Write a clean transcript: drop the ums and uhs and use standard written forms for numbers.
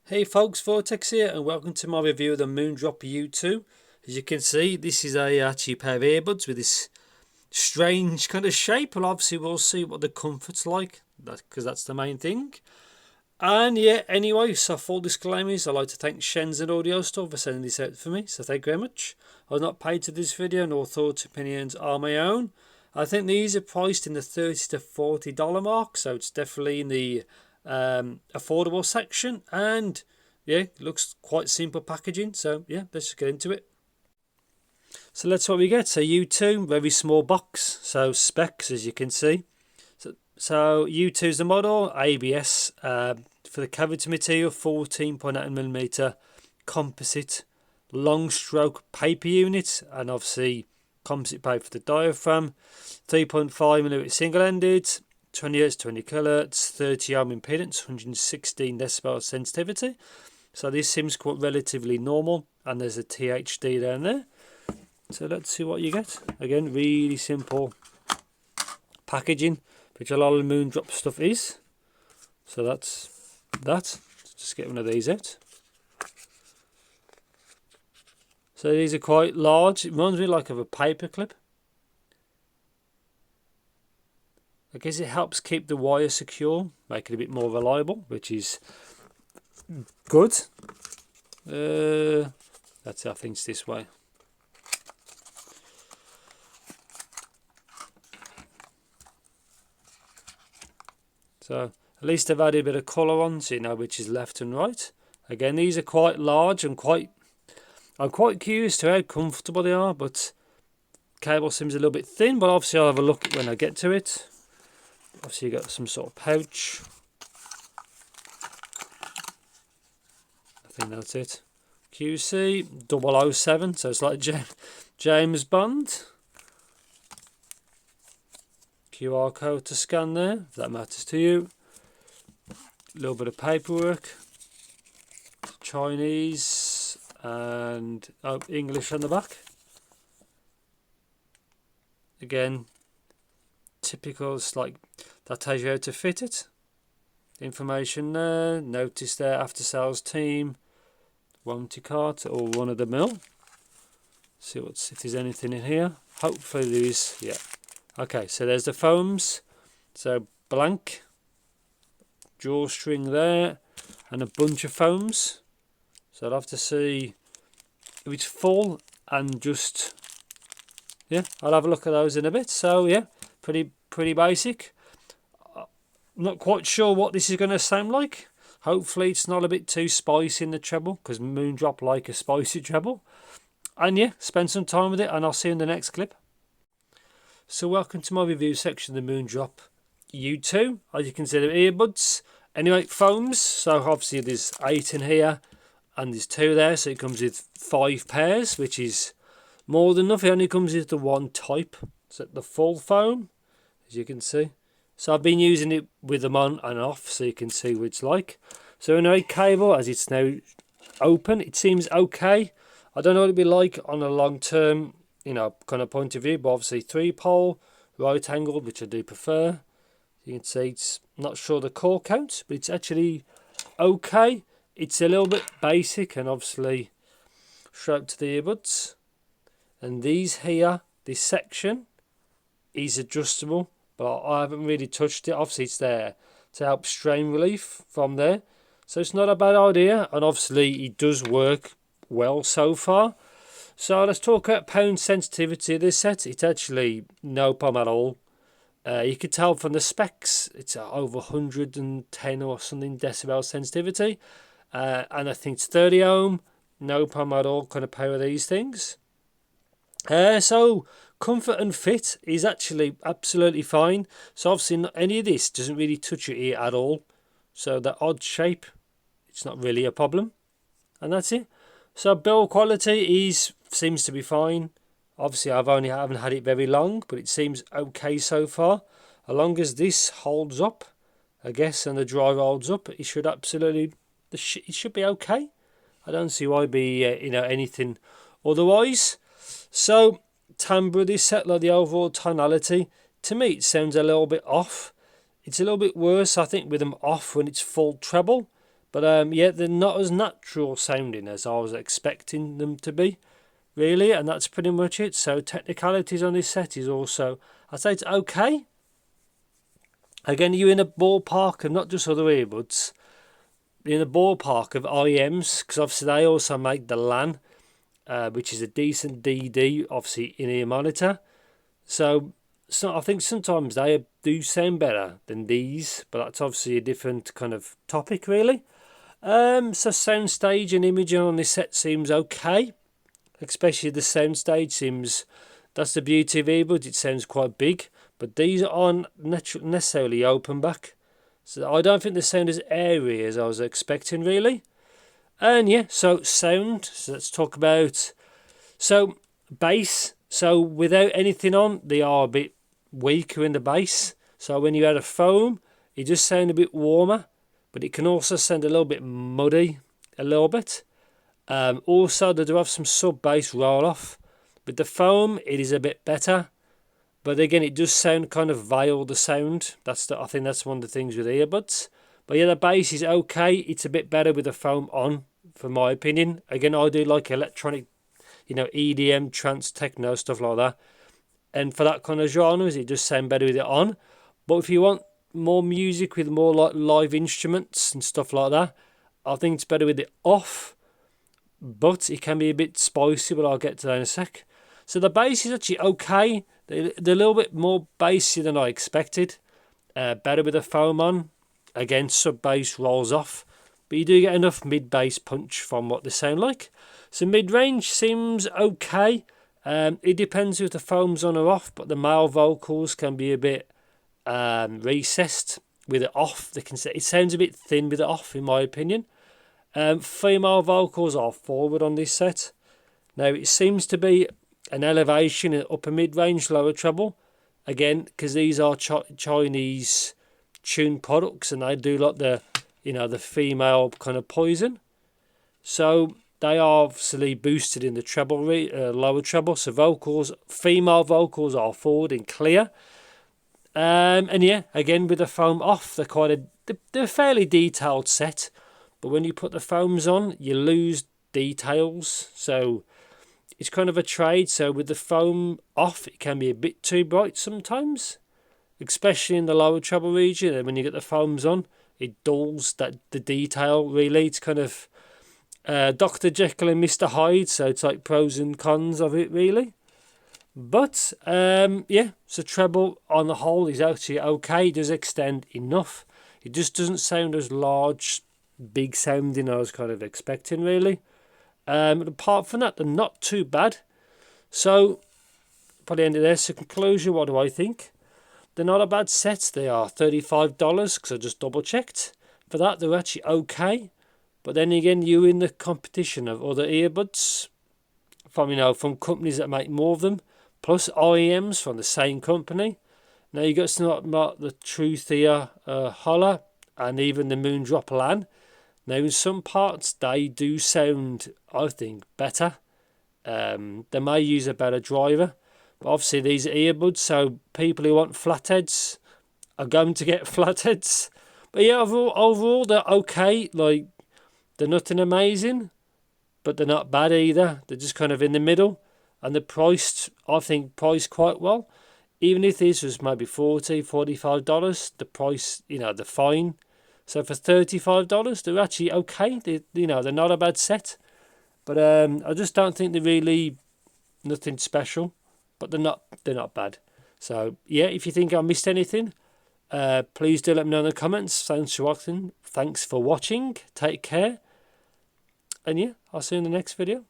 Hey folks, Vortex here and welcome to my review of the Moondrop U2. As you can see, this is actually a pair of earbuds with this strange kind of shape, and obviously we'll see what the comfort's like, because that's the main thing. And yeah, anyway, so full disclaimers, I'd like to thank Shenzhen Audio Store for sending this out for me, so thank you very much. I was not paid to this video, nor thoughts opinions are my own. I think these are priced in the $30 to $40 mark, so it's definitely in the affordable section, and yeah, it looks quite simple packaging. So yeah, let's just get into it. So that's what we get. So U2, very small box, so specs as you can see. So U2 is the model, ABS for the cavity material, 14.8mm composite long stroke paper unit, and obviously composite paper for the diaphragm, 3.5mm single ended, 20 Hz, 20 kHz, 30 ohm impedance, 116 decibel sensitivity. So this seems quite relatively normal, and there's a THD down there. So let's see what you get. Again, really simple packaging, which a lot of Moondrop stuff is. So that's that. Just get one of these out. So these are quite large. It reminds me like of a paper clip. I guess it helps keep the wire secure, make it a bit more reliable, which is good. That's how things this way. So at least they've added a bit of colour on, so you know which is left and right. Again, these are quite large and I'm quite curious to how comfortable they are, but cable seems a little bit thin, but obviously I'll have a look when I get to it. Obviously you got some sort of pouch. I think that's it. QC 007, so it's like James Bond. QR code to scan there, if that matters to you. A little bit of paperwork. Chinese and English on the back. Again, typical, it's like that tells you how to fit it. Information there, notice there, after sales team, warranty card, or one of the mill. See if there's anything in here. Hopefully there is. Yeah. Okay, so there's the foams. So blank, drawstring there, and a bunch of foams. So I'll have to see if it's full and just, yeah, I'll have a look at those in a bit. So yeah, pretty basic. Not quite sure what this is going to sound like. Hopefully it's not a bit too spicy in the treble, because Moondrop like a spicy treble. And yeah, spend some time with it, and I'll see you in the next clip. So welcome to my review section of the Moondrop U2. As you can see, they're earbuds. Anyway, foams. So obviously there's 8 in here, and there's 2 there. So it comes with 5 pairs, which is more than enough. It only comes with the one type. So the full foam, as you can see. So I've been using it with them on and off, so you can see what it's like. So anyway, cable, as it's now open, it seems okay. I don't know what it'd be like on a long term, you know, kind of point of view, but obviously 3-pole, right angled, which I do prefer. You can see it's not sure the core count, but it's actually okay. It's a little bit basic, and obviously straight to the earbuds. And these here, this section is adjustable, but I haven't really touched it. Obviously it's there to help strain relief from there, so it's not a bad idea, and obviously it does work well so far. So let's talk about pound sensitivity of this set. It's actually no problem at all. You can tell from the specs it's over 110 or something decibel sensitivity, and I think it's 30 ohm. No problem at all, kind of power these things. So comfort and fit is actually absolutely fine. So obviously not any of this doesn't really touch your ear at all. So the odd shape, it's not really a problem, and that's it. So build quality seems to be fine. Obviously I haven't had it very long, but it seems okay so far. As long as this holds up, I guess, and the drive holds up, it should absolutely, it should be okay. I don't see why it'd be anything otherwise. So timbre, this set, like the overall tonality, to me it sounds a little bit off. It's a little bit worse, I think, with them off when it's full treble. But yeah, they're not as natural sounding as I was expecting them to be, really, and that's pretty much it. So Technicalities on this set is also, I'd say it's okay. Again, you're in a ballpark of not just other earbuds, you're in a ballpark of IEMs, because obviously they also make the LAN, which is a decent DD, obviously in-ear monitor. So I think sometimes they do sound better than these, but that's obviously a different kind of topic, really. So soundstage and imaging on this set seems okay, especially the soundstage seems, that's the beauty of earbuds, it sounds quite big, but these aren't necessarily open back, so I don't think the sound as airy as I was expecting, really. And yeah, so sound, so let's talk about, so bass, so without anything on, they are a bit weaker in the bass, so when you add a foam, it just sound a bit warmer, but it can also sound a little bit muddy, a little bit. Also, they do have some sub-bass roll-off. With the foam, it is a bit better, but again, it does sound kind of veil the sound. I think that's one of the things with earbuds. But yeah, the bass is okay. It's a bit better with the foam on, for my opinion. Again, I do like electronic, EDM, trance, techno, stuff like that. And for that kind of genres, it does sound better with it on. But if you want more music with more like live instruments and stuff like that, I think it's better with it off. But it can be a bit spicy, but I'll get to that in a sec. So the bass is actually okay. They're a little bit more bassy than I expected. Better with the foam on. Again, sub-bass rolls off. But you do get enough mid-bass punch from what they sound like. So mid-range seems okay. It depends if the foam's on or off, but the male vocals can be a bit recessed with it off. It sounds a bit thin with it off, in my opinion. Female vocals are forward on this set. Now it seems to be an elevation in upper mid-range, lower treble. Again, because these are Chinese tuned products, and they do like the female kind of poison. So they are obviously boosted in the treble, lower treble. So female vocals are forward and clear. And yeah, again with the foam off, they're a fairly detailed set. But when you put the foams on, you lose details. So it's kind of a trade. So with the foam off, it can be a bit too bright sometimes, especially in the lower treble region. And when you get the foams on, it dulls the detail, really. It's kind of Dr. Jekyll and Mr. Hyde. So it's like pros and cons of it, really. But yeah, so treble on the whole is actually okay. It does extend enough. It just doesn't sound as large, big sounding I was kind of expecting, really. Apart from that, they're not too bad. So by the end of this, so conclusion, what do I think? They're not a bad set. They are $35 because I just double checked. For that, they're actually okay. But then again, you're in the competition of other earbuds from companies that make more of them, plus IEMs from the same company. Now you got something like the Truth Ear Holler and even the Moondrop LAN. Now in some parts they do sound, I think, better. They may use a better driver, but obviously these are earbuds, so people who want flatheads are going to get flatheads. But yeah, overall they're okay. Like, they're nothing amazing, but they're not bad either. They're just kind of in the middle, and they're I think priced quite well. Even if this was maybe $40, $45, the price, they're fine. So for $35, they're actually okay. They're not a bad set. But I just don't think they're really nothing special. But they're not bad. So yeah, if you think I missed anything, please do let me know in the comments. Thanks for watching. Take care. And yeah, I'll see you in the next video.